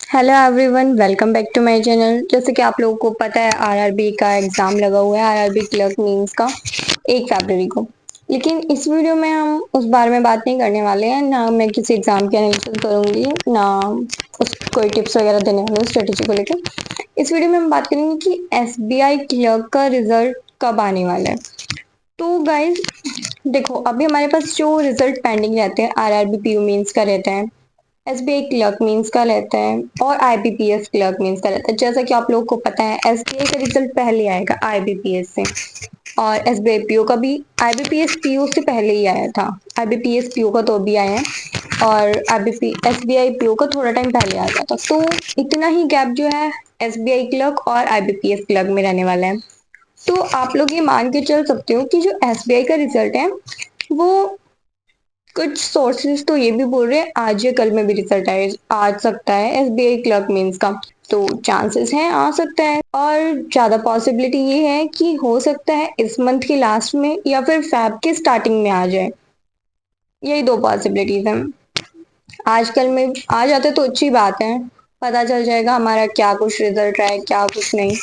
Hello everyone, welcome back to my channel. जैसे कि आप लोगों को पता है, आरआरबी का एग्जाम लगा हुआ है, आरआरबी क्लर्क मींस का 1 फरवरी को। लेकिन इस वीडियो में हम उस बारे में बात नहीं करने वाले हैं, ना मैं किसी एग्जाम की एनालिसिस करूंगी, ना उस कोई टिप्स वगैरह देने वाली हूँ स्ट्रेटेजी को लेकर। इस वीडियो में हम बात करेंगे कि एसबीआई क्लर्क का रिजल्ट कब आने वाला है। तो गाइज देखो, अभी हमारे पास जो रिजल्ट पेंडिंग रहते हैं, आरआरबी पीयू मींस का रहता है, एसबीआई क्लर्क मींस का रहता है और आईबीपीएस क्लर्क मींस का रहता है। जैसा कि आप लोगों को पता है, एसबीआई का रिजल्ट पहले आएगा आईबीपीएस से, और एसबीआई पीओ का भी आईबीपीएस पीओ से पहले ही आया था। आईबीपीएस पीओ का तो अभी आया है, और आईबीपी एसबीआई पीओ का थोड़ा टाइम पहले आ गया था। तो इतना ही गैप जो है एसबीआई क्लर्क और आईबीपीएस क्लर्क में रहने वाला है। तो आप लोग ये मान के चल सकते हो कि जो एसबीआई का रिजल्ट है, वो कुछ सोर्सेज तो ये भी बोल रहे हैं आज या कल में भी रिजल्ट आए आ सकता है एसबीआई क्लर्क मींस का। तो चांसेस हैं, आ सकता है, और ज्यादा पॉसिबिलिटी ये है कि हो सकता है इस मंथ के लास्ट में या फिर फैब के स्टार्टिंग में आ जाए। यही दो पॉसिबिलिटीज हैं। आजकल में आ जाते तो अच्छी बात है, पता चल जाएगा हमारा क्या कुछ रिजल्ट रहा है, क्या कुछ नहीं।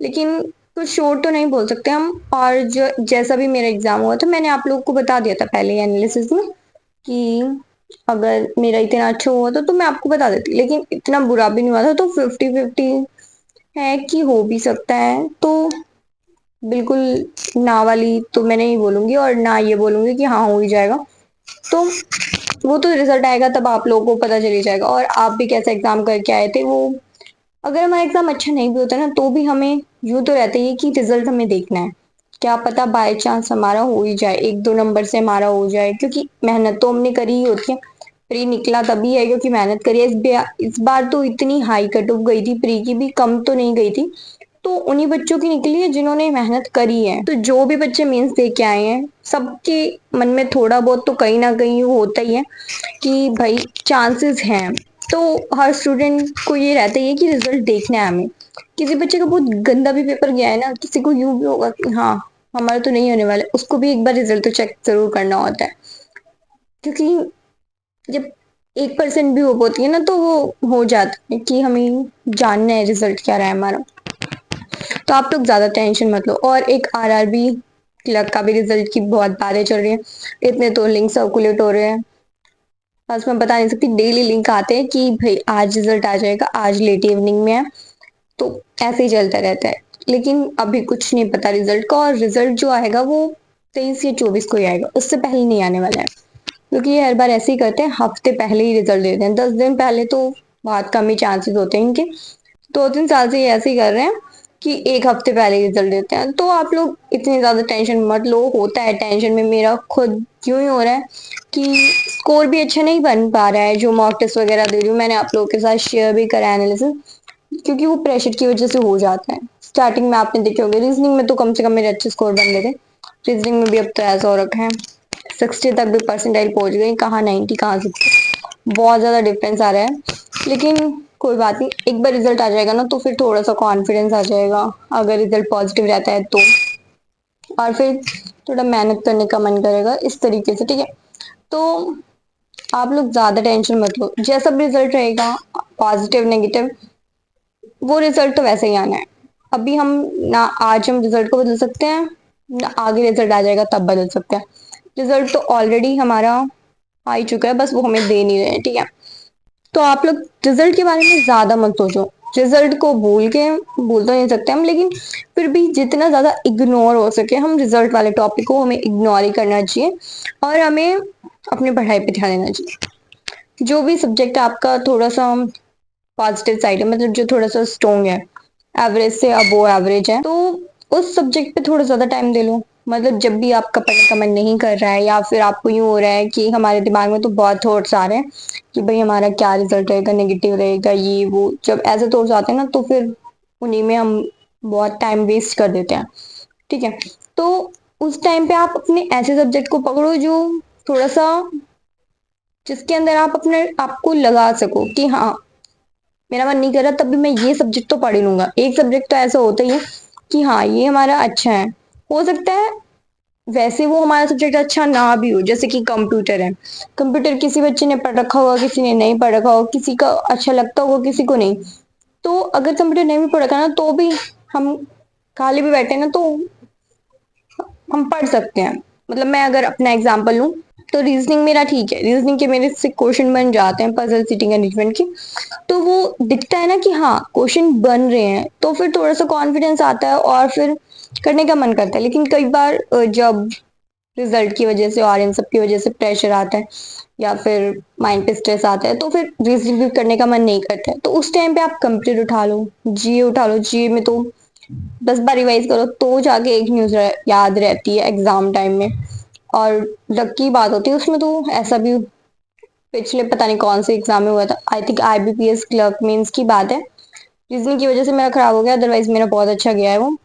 लेकिन कुछ श्योर तो नहीं बोल सकते हम। और जो जैसा भी मेरा एग्जाम हुआ था, मैंने आप लोगों को बता दिया था पहले एनालिसिस में कि अगर मेरा इतना अच्छा हुआ था तो मैं आपको बता देती, लेकिन इतना बुरा भी नहीं हुआ था, तो 50-50 है कि हो भी सकता है। तो बिल्कुल ना वाली तो मैं नहीं बोलूंगी, और ना ये बोलूंगी कि हाँ हो ही जाएगा। तो वो तो रिजल्ट आएगा तब आप लोगों को पता चल ही जाएगा। और आप भी कैसा एग्जाम करके आए थे वो, अगर हमारा एग्जाम अच्छा नहीं भी होता ना, तो भी हमें यूं तो रहता ही है कि रिजल्ट हमें देखना है। क्या पता बाय चांस हमारा हो ही जाए, 1-2 नंबर से हमारा हो जाए, क्योंकि मेहनत तो हमने करी ही होती है। प्री निकला तभी है क्योंकि मेहनत करी है। इस बार तो इतनी हाई कट ऑफ गई थी, प्री की भी कम तो नहीं गई थी। तो उन्हीं बच्चों की निकली है जिन्होंने मेहनत करी है। तो जो भी बच्चे मेंस दे के आए हैं, सबके मन में थोड़ा बहुत तो कहीं ना कहीं होता ही है कि भाई चांसेस हैं। तो हर स्टूडेंट को ये रहता ही है कि रिजल्ट देखना है हमें। किसी बच्चे का बहुत गंदा भी पेपर गया है ना, किसी को यूं भी होगा कि हाँ हमारा तो नहीं होने वाला है, उसको भी एक बार रिजल्ट तो चेक जरूर करना होता है। क्योंकि जब 1% भी हो होती है ना, तो वो हो जाता है कि हमें जानना है रिजल्ट क्या रहा है हमारा। तो आप लोग ज्यादा टेंशन मत लो। और एक आरआरबी क्लर्क का भी रिजल्ट की बहुत बातें चल रही है, इतने तो लिंक सर्कुलेट हो रहे हैं, बस मैं बता नहीं सकती। डेली लिंक आते हैं कि भाई आज रिजल्ट आ जाएगा, आज लेट इवनिंग में है। तो ऐसे ही चलता रहता है। लेकिन अभी कुछ नहीं पता रिजल्ट का, और रिजल्ट जो आएगा वो 23 या 24 को ही आएगा, उससे पहले नहीं आने वाला है। क्योंकि ये हर बार ऐसे ही करते हैं, हफ्ते पहले ही रिजल्ट देते हैं, 10 दिन पहले तो बहुत कम ही चांसेस होते हैं इनके। 2-3 साल से ये ऐसे ही कर रहे हैं कि एक हफ्ते पहले रिजल्ट देते हैं। तो आप लोग इतनी ज्यादा टेंशन मत लो, होता है टेंशन में, मेरा खुद यूं ही हो रहा है कि स्कोर भी अच्छा नहीं बन पा रहा है। जो मॉक टेस्ट वगैरह दे रही हूँ, मैंने आप लोगों के साथ शेयर भी करा एनालिसिस, क्योंकि वो प्रेशर की वजह से हो जाता है। स्टार्टिंग में आपने देखे होंगे, रीजनिंग में तो कम से कम मेरे अच्छे स्कोर बन गए थे। रीजनिंग में भी अब तो ऐसा हो रखा है, 60 तक भी परसेंटाइल पहुंच गई, कहाँ 90 कहाँ 60, बहुत ज्यादा डिफरेंस आ रहा है। लेकिन कोई बात नहीं, एक बार रिजल्ट आ जाएगा ना, तो फिर थोड़ा सा कॉन्फिडेंस आ जाएगा, अगर रिजल्ट पॉजिटिव रहता है तो। और फिर थोड़ा मेहनत करने का मन करेगा इस तरीके से, ठीक है। तो आप लोग ज्यादा टेंशन मत लो, जैसा भी रिजल्ट रहेगा, पॉजिटिव नेगेटिव, वो रिजल्ट तो वैसे ही आना है। अभी हम ना आज हम रिजल्ट को बदल सकते हैं, ना आगे रिजल्ट आ जाएगा तब बदल सकते हैं। रिजल्ट तो ऑलरेडी हमारा आ ही चुका है, बस वो हमें दे नहीं रहे हैं, ठीक है। तो आप लोग रिजल्ट के बारे में ज्यादा मत सोचो। रिजल्ट को भूल तो नहीं सकते हम, लेकिन फिर भी जितना ज्यादा इग्नोर हो सके हम रिजल्ट वाले टॉपिक को, हमें इग्नोर ही करना चाहिए। और हमें अपनी पढ़ाई पे ध्यान देना चाहिए। जो भी सब्जेक्ट आपका थोड़ा सा पॉजिटिव साइड है, मतलब जो थोड़ा सा स्ट्रॉन्ग है, एवरेज से अबो एवरेज है, तो उस सब्जेक्ट पे थोड़ा ज्यादा टाइम दे लो। मतलब जब भी आपका पढ़ने का मन नहीं कर रहा है, या फिर आपको यूं हो रहा है कि हमारे दिमाग में तो बहुत थॉट्स आ रहे हैं कि भाई हमारा क्या रिजल्ट रहेगा, नेगेटिव रहेगा, ये वो, जब ऐसे थॉट्स आते हैं ना, तो फिर उन्हीं में हम बहुत टाइम वेस्ट कर देते हैं, ठीक है। तो उस टाइम पे आप अपने ऐसे सब्जेक्ट को पकड़ो जो थोड़ा सा, जिसके अंदर आप अपने आपको लगा सको कि हाँ मेरा मन नहीं कर रहा, तब भी मैं ये सब्जेक्ट तो पढ़ ही लूंगा। एक सब्जेक्ट तो ऐसा होता ही है कि हाँ ये हमारा अच्छा है। हो सकता है वैसे वो हमारा सब्जेक्ट अच्छा ना भी हो, जैसे कि कंप्यूटर है। कंप्यूटर किसी बच्चे ने पढ़ रखा होगा, किसी ने नहीं पढ़ रखा होगा, किसी का अच्छा लगता होगा, किसी को नहीं। तो अगर कंप्यूटर नहीं भी पढ़ रखा ना, तो भी हम खाली भी बैठे ना, तो हम पढ़ सकते हैं। मतलब मैं अगर अपना एग्जांपल लूं, तो रीजनिंग मेरा ठीक है, रीजनिंग के मेरे से क्वेश्चन बन जाते हैं, पजल सीटिंग अरेंजमेंट की। तो वो दिखता है ना कि हाँ क्वेश्चन बन रहे हैं, तो फिर थोड़ा सा कॉन्फिडेंस आता है और फिर करने का मन करता है। लेकिन कई बार जब रिजल्ट की वजह से और इन सब की वजह से प्रेशर आता है, या फिर माइंड पे स्ट्रेस आता है, तो फिर रीजनिंग भी करने का मन नहीं करता है। तो उस टाइम पे आप कंप्यूटर उठा लो, जीए उठा लो। जीए में तो 10 बार रिवाइज करो तो जाके एक न्यूज याद रहती है एग्जाम टाइम में। और लक की बात होती है उसमें, तो ऐसा भी पिछले पता नहीं कौन से एग्जाम में हुआ था, I think IBPS clerk mains की बात है। रीजनिंग की वजह से मेरा खराब हो गया, अदरवाइज मेरा बहुत अच्छा गया है वो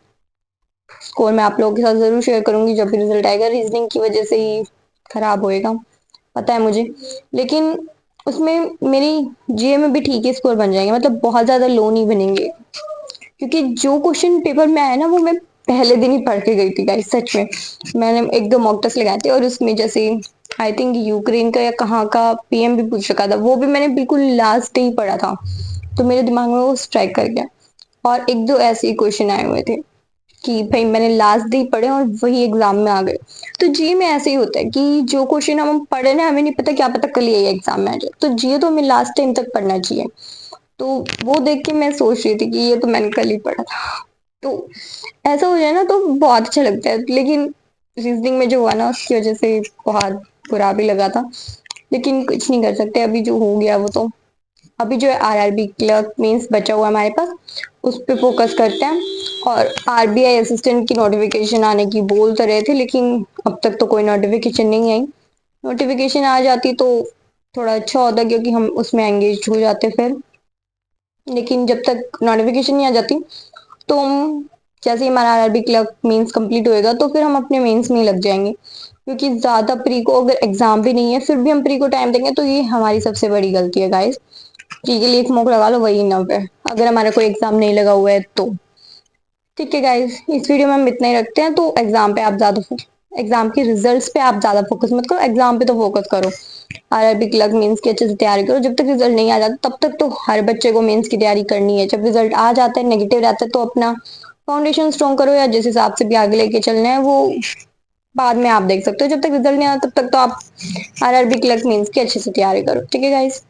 स्कोर। मैं आप लोगों के साथ जरूर शेयर करूंगी जब भी रिजल्ट आएगा। रीजनिंग की वजह से ही खराब होएगा, पता है मुझे। लेकिन उसमें मेरी जीए में भी ठीक ही स्कोर बन जाएंगे, मतलब बहुत ज्यादा लो नहीं बनेंगे। क्योंकि जो क्वेश्चन पेपर में आया ना, वो मैं पहले दिन ही पढ़ के गई थी गाइस, सच में। मैंने एक दो मॉक टेस्ट लगाए थे, और उसमें जैसे आई थिंक यूक्रेन का या कहाँ का पीएम भी पूछ रखा था, वो भी मैंने बिल्कुल लास्ट डे ही पढ़ा था। तो मेरे दिमाग में वो स्ट्राइक कर गया। और एक दो ऐसे ही क्वेश्चन आए हुए थे कि भाई मैंने लास्ट डे पढ़े और वही एग्जाम में आ गए। तो जी में ऐसे ही होता है कि जो क्वेश्चन हम पढ़े ना, हमें नहीं पता, क्या पता कल यही एग्जाम में आ जाए। तो जी तो हमें लास्ट टाइम तक पढ़ना चाहिए। तो वो देख के मैं सोच रही थी कि ये तो मैंने कल ही पढ़ा था। तो ऐसा हो जाए ना तो बहुत अच्छा लगता है। लेकिन रीजनिंग में जो हुआ ना, उसकी वजह से बहुत बुरा भी लगा था। लेकिन कुछ नहीं कर सकते, अभी जो हो गया वो तो। अभी जो है आरआरबी क्लर्क मींस बचा हुआ हमारे पास, उस पर फोकस करते हैं। और आरबीआई असिस्टेंट की नोटिफिकेशन आने की बोल तो रहे थे, लेकिन अब तक तो कोई नोटिफिकेशन नहीं आई। नोटिफिकेशन आ जाती तो थोड़ा अच्छा होता, क्योंकि हम उसमें एंगेज हो जाते फिर। लेकिन जब तक नोटिफिकेशन नहीं आ जाती, तो हम जैसे ही हमारा आरआरबी क्लर्क मेंस कंप्लीट होएगा, तो फिर हम अपने मेंस में ही लग जाएंगे। क्योंकि ज्यादा प्री को अगर एग्जाम भी नहीं है, फिर भी हम प्री को टाइम देंगे, तो ये हमारी सबसे बड़ी गलती है गाइस। प्री के लिए एक मॉक लगा लो, वही इनफ है, अगर हमारा कोई एग्जाम नहीं लगा हुआ है तो। ठीक है गाइस, इस वीडियो में हम इतना ही रखते हैं। तो एग्जाम पे आप ज्यादा एग्जाम के रिजल्ट्स पे आप ज्यादा फोकस मत करो, एग्जाम पे तो फोकस करो। आरआरबी क्लर्क मेंस की अच्छे से तैयारी करो। जब तक रिजल्ट नहीं आ जाता, तब तक तो हर बच्चे को मेंस की तैयारी करनी है। जब रिजल्ट आ जाता है, नेगेटिव रहता है, तो अपना फाउंडेशन स्ट्रॉन्ग करो, या जिस हिसाब से भी आगे लेके चलना है वो बाद में आप देख सकते हो। जब तक रिजल्ट नहीं आता, तब तक तो आप आरआरबी क्लर्क मेंस की अच्छे से तैयारी करो। ठीक है गाइस।